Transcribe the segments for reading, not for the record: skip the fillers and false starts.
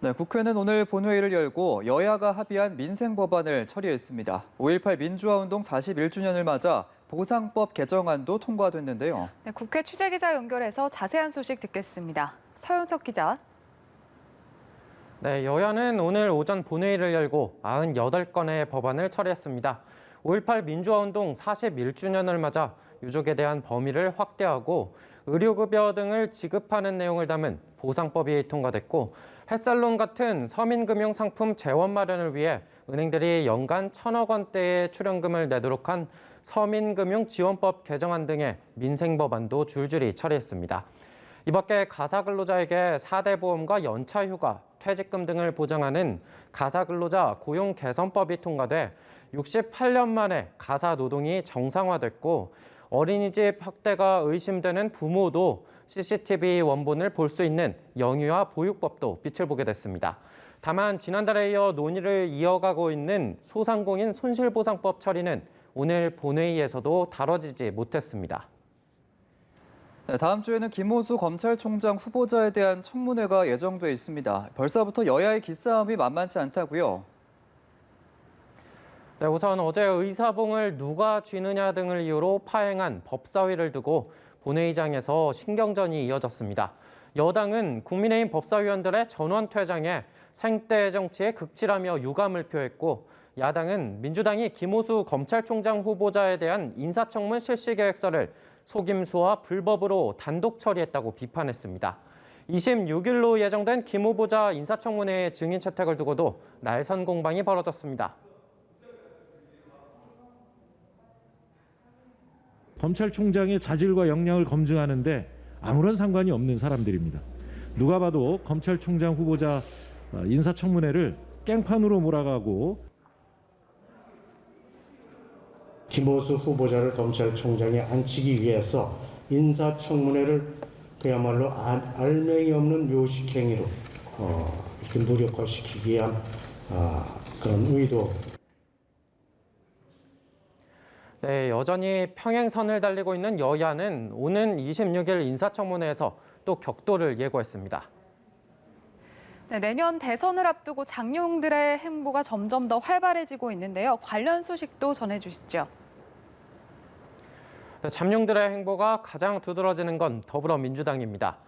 네, 국회는 오늘 본회의를 열고 여야가 합의한 민생 법안을 처리했습니다. 5.18 민주화운동 41주년을 맞아 보상법 개정안도 통과됐는데요. 네, 국회 취재기자 연결해서 자세한 소식 듣겠습니다. 서윤석 기자. 네, 여야는 오늘 오전 본회의를 열고 98건의 법안을 처리했습니다. 5.18 민주화운동 41주년을 맞아 유족에 대한 범위를 확대하고 의료급여 등을 지급하는 내용을 담은 보상법이 통과됐고, 햇살론 같은 서민금융 상품 재원 마련을 위해 은행들이 연간 1,000억 원대의 출연금을 내도록 한 서민금융지원법 개정안 등의 민생 법안도 줄줄이 처리했습니다. 이 밖에 가사근로자에게 4대 보험과 연차휴가, 퇴직금 등을 보장하는 가사근로자 고용개선법이 통과돼 68년 만에 가사노동이 정상화됐고, 어린이집 학대가 의심되는 부모도 CCTV 원본을 볼 수 있는 영유아 보육법도 빛을 보게 됐습니다. 다만 지난달에 이어 논의를 이어가고 있는 소상공인 손실보상법 처리는 오늘 본회의에서도 다뤄지지 못했습니다. 네, 다음 주에는 김호수 검찰총장 후보자에 대한 청문회가 예정돼 있습니다. 벌써부터 여야의 기싸움이 만만치 않다고요. 네, 우선 어제 의사봉을 누가 쥐느냐 등을 이유로 파행한 법사위를 두고 본회의장에서 신경전이 이어졌습니다. 여당은 국민의힘 법사위원들의 전원 퇴장에 생떼 정치에 극치라며 유감을 표했고, 야당은 민주당이 김호수 검찰총장 후보자에 대한 인사청문 실시계획서를 속임수와 불법으로 단독 처리했다고 비판했습니다. 26일로 예정된 김 후보자 인사청문회의 증인 채택을 두고도 날선 공방이 벌어졌습니다. 검찰총장의 자질과 역량을 검증하는데 아무런 상관이 없는 사람들입니다. 누가 봐도 검찰총장 후보자 인사청문회를 깽판으로 몰아가고 김호수 후보자를 검찰총장에 앉히기 위해서 인사청문회를 그야말로 알맹이 없는 요식행위로 이렇게 무력화시키기 위한 그런 의도. 네, 여전히 평행선을 달리고 있는 여야는 오는 26일 인사청문회에서 또 격돌을 예고했습니다. 네, 내년 대선을 앞두고 장룡들의 행보가 점점 더 활발해지고 있는데요. 관련 소식도 전해주시죠. 네, 잠룡들의 행보가 가장 두드러지는 건 더불어민주당입니다.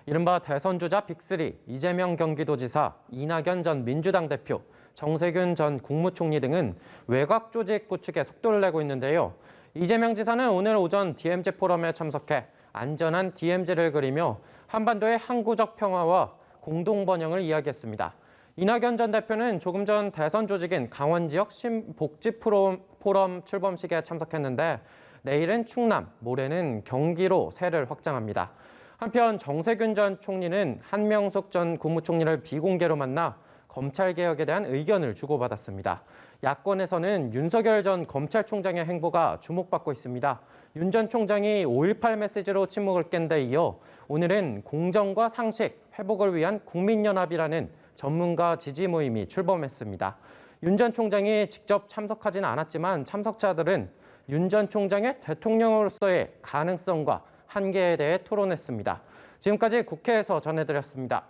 이른바 대선 주자 빅3, 이재명 경기도지사, 이낙연 전 민주당 대표, 정세균 전 국무총리 등은 외곽 조직 구축에 속도를 내고 있는데요. 이재명 지사는 오늘 오전 DMZ 포럼에 참석해 안전한 DMZ를 그리며 한반도의 항구적 평화와 공동 번영을 이야기했습니다. 이낙연 전 대표는 조금 전 대선 조직인 강원 지역 신복지 포럼 출범식에 참석했는데, 내일은 충남, 모레는 경기로 세를 확장합니다. 한편 정세균 전 총리는 한명숙 전 국무총리를 비공개로 만나 검찰개혁에 대한 의견을 주고받았습니다. 야권에서는 윤석열 전 검찰총장의 행보가 주목받고 있습니다. 윤 전 총장이 5.18 메시지로 침묵을 깬 데 이어 오늘은 공정과 상식, 회복을 위한 국민연합이라는 전문가 지지 모임이 출범했습니다. 윤 전 총장이 직접 참석하지는 않았지만 참석자들은 윤 전 총장의 대통령으로서의 가능성과 한계에 대해 토론했습니다. 지금까지 국회에서 전해드렸습니다.